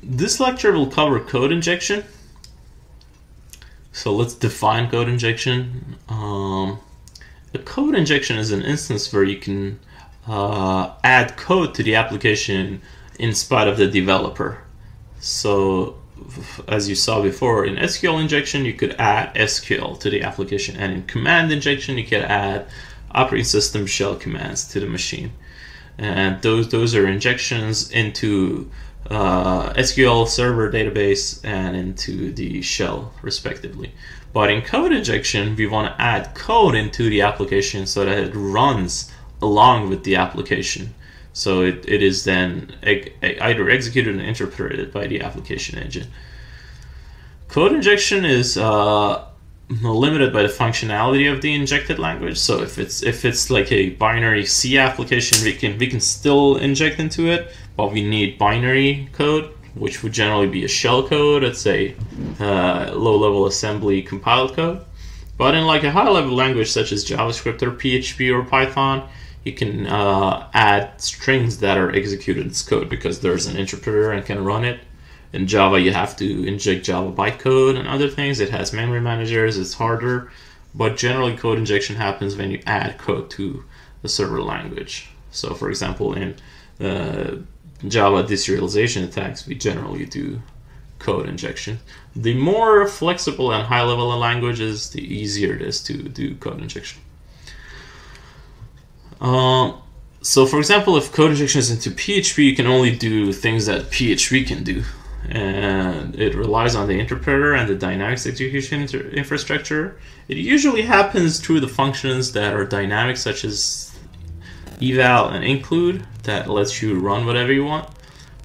This lecture will cover code injection. So let's define code injection. A code injection is an instance where you can add code to the application in spite of the developer. So as you saw before, in SQL injection you could add SQL to the application, and in command injection you could add operating system shell commands to the machine. And those are injections into SQL server database and into the shell respectively. But in code injection we want to add code into the application so that it runs along with the application. So it is then either executed and interpreted by the application engine. Code injection is limited by the functionality of the injected language. So if it's like a binary C application, we can still inject into it, but we need binary code, which would generally be a shell code. It's a low-level assembly compiled code. But in like a high-level language such as JavaScript or PHP or Python, you can add strings that are executed as code because there's an interpreter and can run it. In Java, you have to inject Java bytecode and other things. It has memory managers, it's harder. But generally, code injection happens when you add code to the server language. So for example, in Java deserialization attacks, we generally do code injection. The more flexible and high-level a language is, the easier it is to do code injection. So for example, if code injection is into PHP, you can only do things that PHP can do. And it relies on the interpreter and the dynamics execution infrastructure. It usually happens through the functions that are dynamic, such as eval and include, that lets you run whatever you want,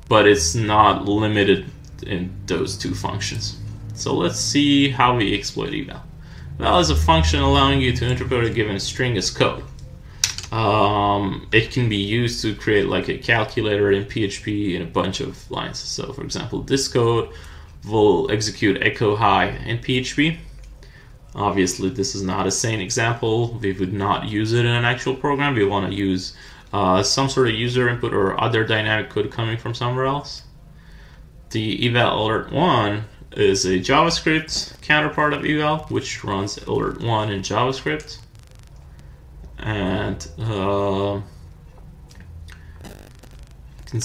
but it's not limited in those two functions. So let's see how we exploit eval. Eval is a function allowing you to interpret a given string as code. It can be used to create like a calculator in PHP in a bunch of lines. So for example, this code will execute echo hi in PHP. Obviously this is not a sane example. We would not use it in an actual program. We want to use some sort of user input or other dynamic code coming from somewhere else. The eval alert1 is a JavaScript counterpart of eval, which runs alert1 in JavaScript. And you can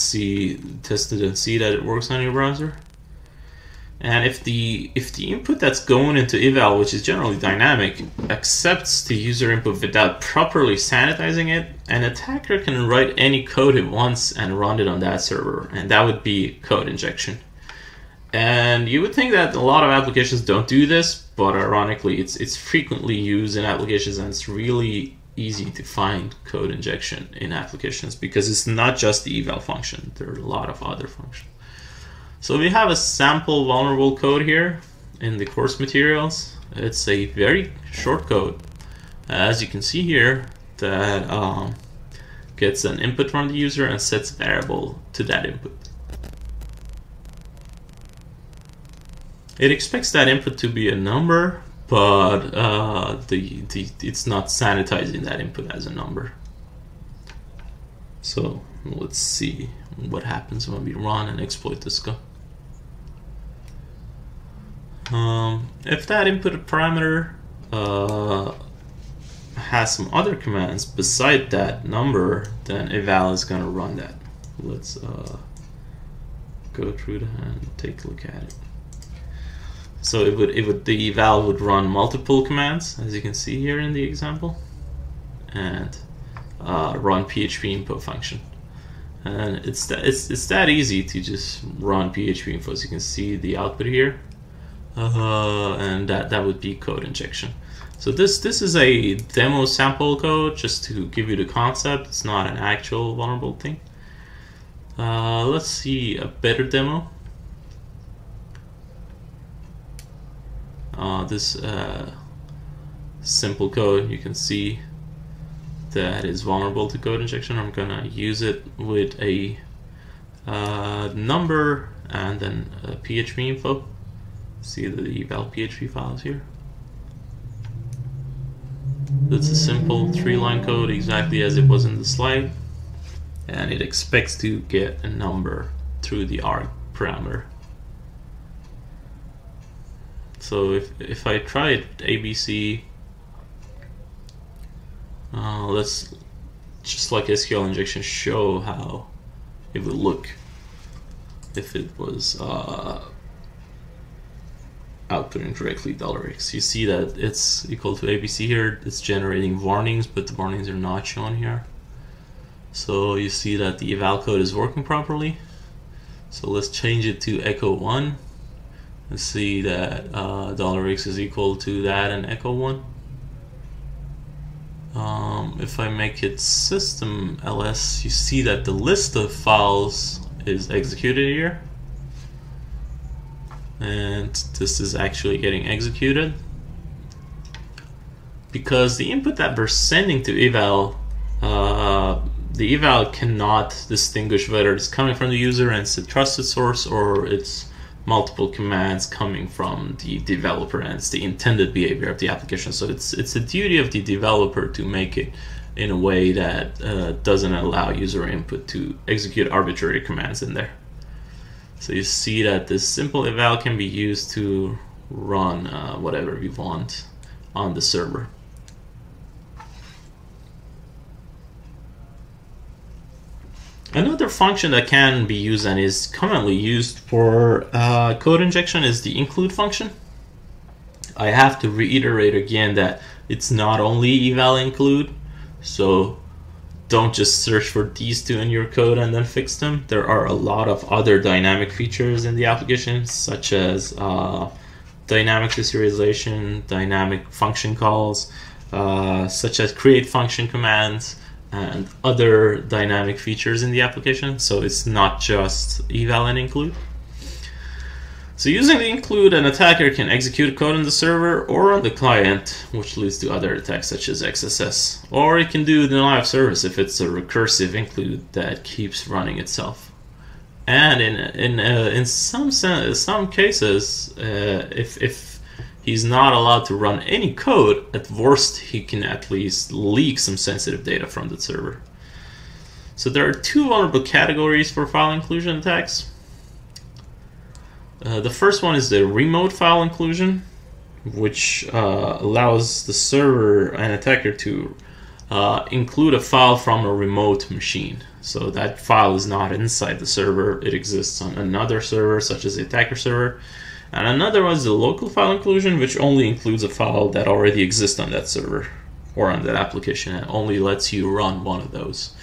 test it and see that it works on your browser. And if the input that's going into eval, which is generally dynamic, accepts the user input without properly sanitizing it, an attacker can write any code it wants and run it on that server, and that would be code injection. And you would think that a lot of applications don't do this, but ironically it's frequently used in applications, and it's really easy to find code injection in applications because it's not just the eval function. There are a lot of other functions. So we have a sample vulnerable code here in the course materials. It's a very short code, as you can see here, that gets an input from the user and sets a variable to that input. It expects that input to be a number, but it's not sanitizing that input as a number. So let's see what happens when we run and exploit this code. If that input parameter has some other commands beside that number, then eval is going to run that. Let's go through that and take a look at it. So the eval would run multiple commands, as you can see here in the example, and run PHP info function. And it's that easy to just run PHP info. As you can see the output here, and that would be code injection. So this is a demo sample code just to give you the concept. It's not an actual vulnerable thing. Let's see a better demo. This simple code, you can see that is vulnerable to code injection. I'm gonna use it with a number and then a PHP info. See the eval PHP files here. That's a simple 3-line code, exactly as it was in the slide, and it expects to get a number through the arg parameter. So if I try it ABC, let's just like SQL injection show how it would look if it was outputting directly $X. You see that it's equal to ABC here. It's generating warnings, but the warnings are not shown here. So you see that the eval code is working properly. So let's change it to echo 1 and see that $X is equal to that and echo 1. If I make it system ls, you see that the list of files is executed here, and this is actually getting executed because the input that we're sending to eval, the eval cannot distinguish whether it's coming from the user and it's a trusted source or it's multiple commands coming from the developer and it's the intended behavior of the application. So it's the duty of the developer to make it in a way that doesn't allow user input to execute arbitrary commands in there. So you see that this simple eval can be used to run whatever we want on the server. Another function that can be used and is commonly used for code injection is the include function. I have to reiterate again that it's not only eval include, so don't just search for these two in your code and then fix them. There are a lot of other dynamic features in the application, such as dynamic serialization, dynamic function calls, such as create function commands, and other dynamic features in the application. So it's not just eval and include. So using the include, an attacker can execute code on the server or on the client, which leads to other attacks such as XSS. Or it can do denial of service if it's a recursive include that keeps running itself. And in some cases, if he's not allowed to run any code, at worst he can at least leak some sensitive data from the server. So there are two vulnerable categories for file inclusion attacks. The first one is the remote file inclusion, which allows the server and attacker to include a file from a remote machine. So that file is not inside the server, it exists on another server, such as the attacker server. And another one is the local file inclusion, which only includes a file that already exists on that server or on that application and only lets you run one of those.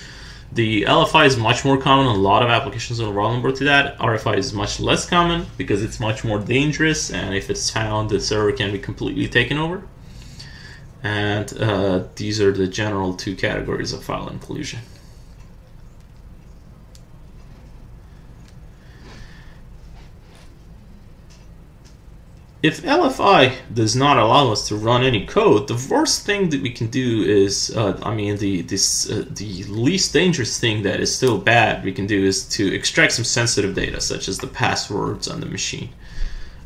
The LFI is much more common. A lot of applications are vulnerable to that. RFI is much less common because it's much more dangerous, and if it's found, the server can be completely taken over. And these are the general two categories of file inclusion. If LFI does not allow us to run any code, the worst thing that we can do is, the least dangerous thing that is still bad we can do is to extract some sensitive data, such as the passwords on the machine.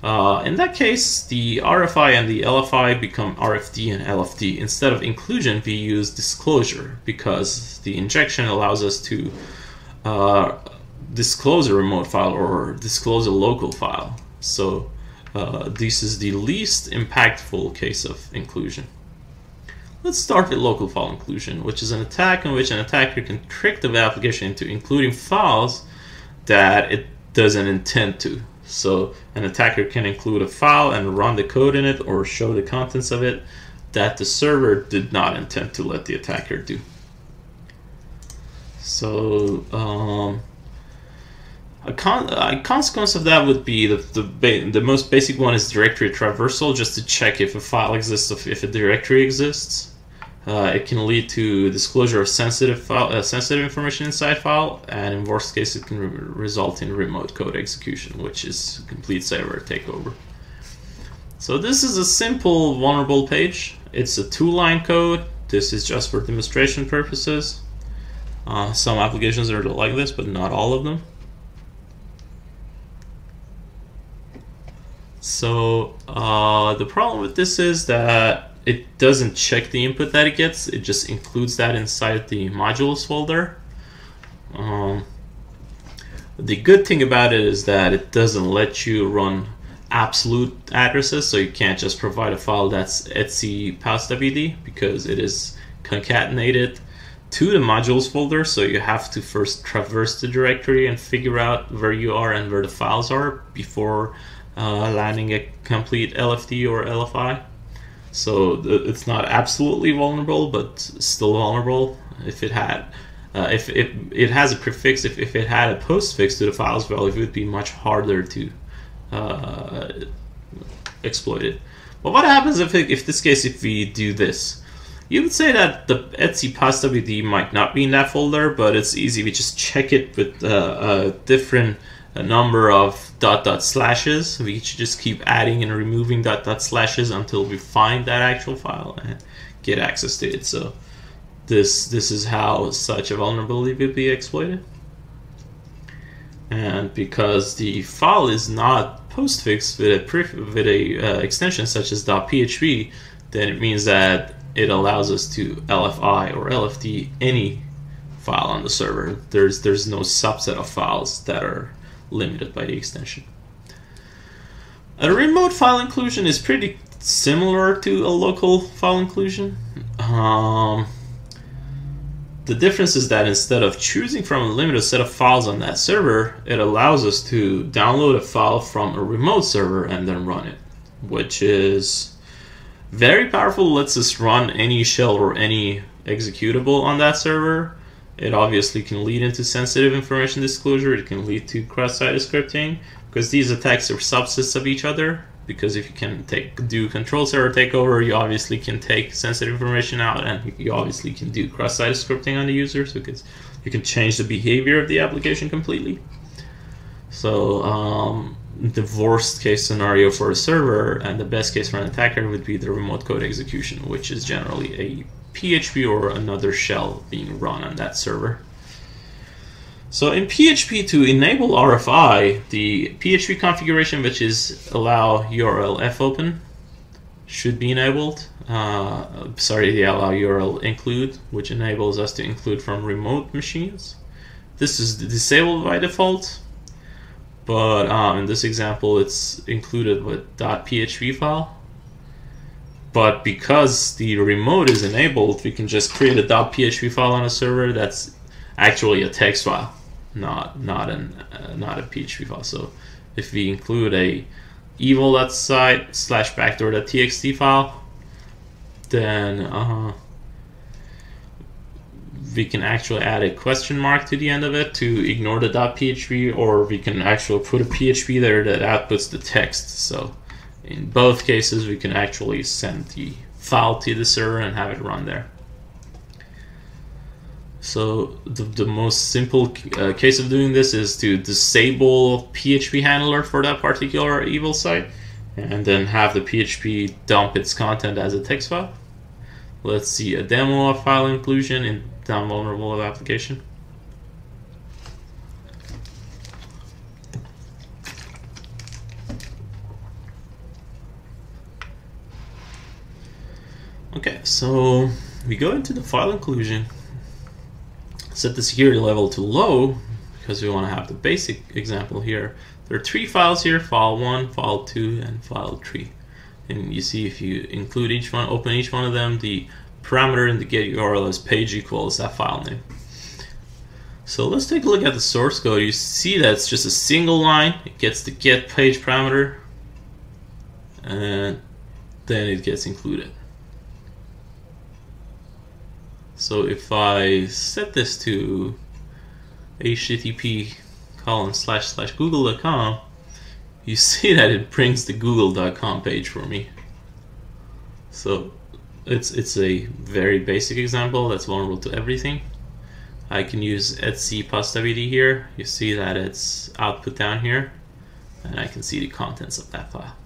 In that case, the RFI and the LFI become RFD and LFD. Instead of inclusion, we use disclosure, because the injection allows us to disclose a remote file or disclose a local file. So this is the least impactful case of inclusion. Let's start with local file inclusion, which is an attack in which an attacker can trick the application into including files that it doesn't intend to. So an attacker can include a file and run the code in it or show the contents of it that the server did not intend to let the attacker do. So a consequence of that would be the most basic one is directory traversal, just to check if a file exists, if a directory exists. It can lead to disclosure of sensitive information inside file, and in worst case it can result in remote code execution, which is complete server takeover. So this is a simple vulnerable page. It's a 2-line code. This is just for demonstration purposes. Some applications are like this, but not all of them. So the problem with this is that it doesn't check the input that it gets. It just includes that inside the modules folder. The good thing about it is that it doesn't let you run absolute addresses, so you can't just provide a file that's etc pathwd, because it is concatenated to the modules folder, so you have to first traverse the directory and figure out where you are and where the files are before landing a complete LFD or LFI. So it's not absolutely vulnerable, but still vulnerable. If it had if it has a prefix, if it had a postfix to the files value, it would be much harder to exploit it. But what happens if this case, if we do this? You would say that the etc pathwd might not be in that folder, but it's easy. We just check it with a different number of /slashes. We just keep adding and removing /slashes until we find that actual file and get access to it. So this is how such a vulnerability would be exploited. And because the file is not postfixed with a extension such as .php, then it means that it allows us to LFI or LFD any file on the server. There's no subset of files that are limited by the extension. A remote file inclusion is pretty similar to a local file inclusion. The difference is that instead of choosing from a limited set of files on that server, it allows us to download a file from a remote server and then run it, which is very powerful. Lets us run any shell or any executable on that server. It obviously can lead into sensitive information disclosure. It can lead to cross-site scripting, because these attacks are subsets of each other. Because if you can do control server takeover, you obviously can take sensitive information out, and you obviously can do cross-site scripting on the users, because you can change the behavior of the application completely. So the worst case scenario for a server and the best case for an attacker would be the remote code execution, which is generally a PHP or another shell being run on that server. So in PHP, to enable RFI, the PHP configuration, which is allow URL fopen, should be enabled. The allow URL include, which enables us to include from remote machines. This is disabled by default, but in this example, it's included with .php file. But because the remote is enabled, we can just create a .php file on a server that's actually a text file, not a PHP file. So if we include a evil.site/backdoor.txt file, then we can actually add a question mark to the end of it to ignore the .php, or we can actually put a PHP there that outputs the text. So in both cases, we can actually send the file to the server and have it run there. So the most simple case of doing this is to disable PHP handler for that particular evil site, and then have the PHP dump its content as a text file. Let's see a demo of file inclusion in non-vulnerable application. Okay, so we go into the file inclusion, set the security level to low, because we want to have the basic example here. There are 3 files here: file 1, file 2, and file 3. And you see, if you include each one, open each one of them, the parameter in the get URL is page equals that file name. So let's take a look at the source code. You see that it's just a single line. It gets the get page parameter, and then it gets included. So if I set this to http://google.com, you see that it brings the google.com page for me. So it's a very basic example that's vulnerable to everything. I can use etc pathwd here. You see that it's output down here, and I can see the contents of that file.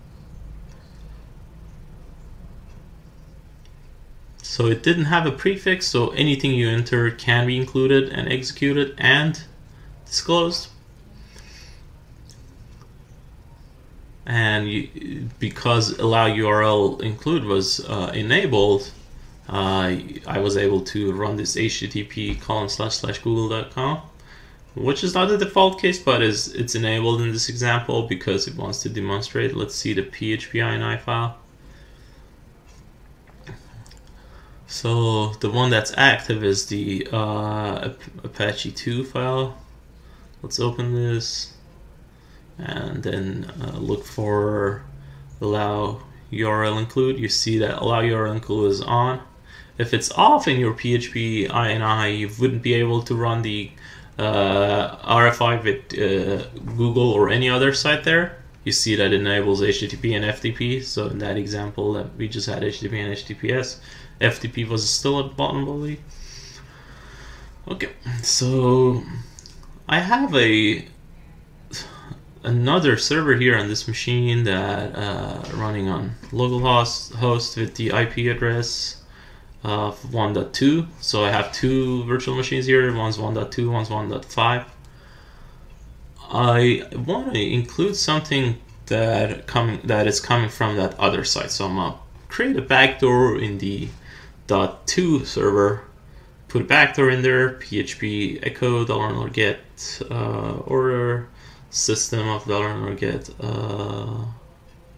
So it didn't have a prefix, so anything you enter can be included and executed and disclosed. And because allow URL include was enabled, I was able to run this http://google.com, which is not the default case, but it's enabled in this example because it wants to demonstrate. Let's see the PHP ini file. So the one that's active is the Apache 2 file. Let's open this and then look for allow URL include. You see that allow URL include is on. If it's off in your PHP ini, you wouldn't be able to run the RFI with Google or any other site there. You see that it enables HTTP and FTP. So in that example that we just had HTTP and HTTPS, FTP was still at the bottom, I believe. Okay, so I have another server here on this machine that running on localhost with the IP address of 1.2. So I have two virtual machines here. One's 1.2, one's 1.5. I want to include something that is coming from that other site. So I'm gonna create a backdoor in the .2 server. Put a backdoor in there. PHP echo $get order system of $get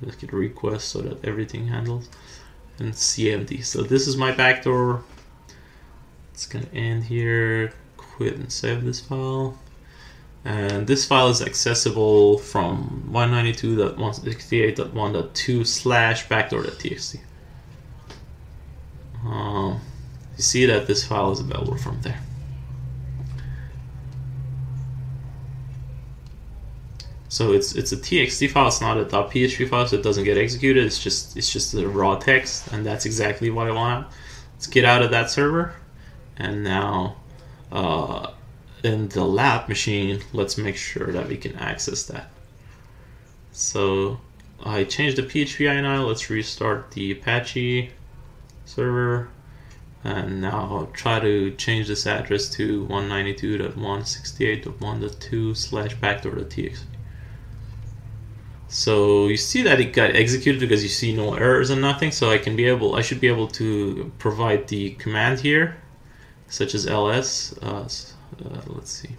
let's get a request so that everything handles, and cmd. So this is my backdoor. It's gonna end here. Quit and save this file. And this file is accessible from 192.168.1.2/backdoor.txt. You see that this file is available from there. So it's a txt file. It's not a .php file, so it doesn't get executed. It's just the raw text, and that's exactly what I want. Let's get out of that server, and now in the lab machine, let's make sure that we can access that. So I changed the PHP ini. Let's restart the Apache server, and now I'll try to change this address to 192.168.1.2/backdoor.txt. So you see that it got executed because you see no errors and nothing. So I should be able to provide the command here, such as ls. Let's see.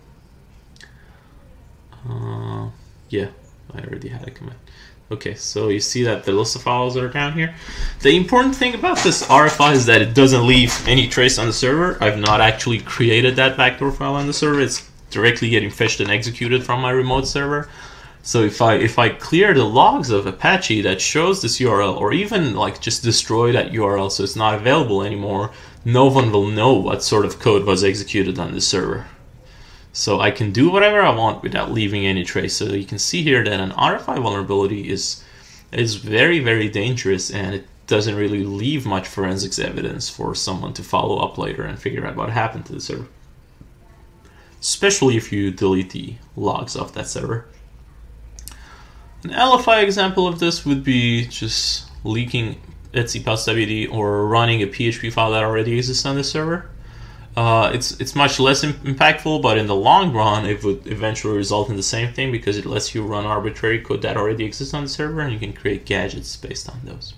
Yeah, I already had a command. Okay, so you see that the list of files are down here. The important thing about this RFI is that it doesn't leave any trace on the server. I've not actually created that backdoor file on the server. It's directly getting fetched and executed from my remote server. So if I clear the logs of Apache that shows this URL, or even like just destroy that URL so it's not available anymore, no one will know what sort of code was executed on this server. So I can do whatever I want without leaving any trace. So you can see here that an RFI vulnerability is very, very dangerous, and it doesn't really leave much forensics evidence for someone to follow up later and figure out what happened to the server. Especially if you delete the logs of that server. An LFI example of this would be just leaking etc/wd or running a PHP file that already exists on the server. It's much less impactful, but in the long run, it would eventually result in the same thing because it lets you run arbitrary code that already exists on the server, and you can create gadgets based on those.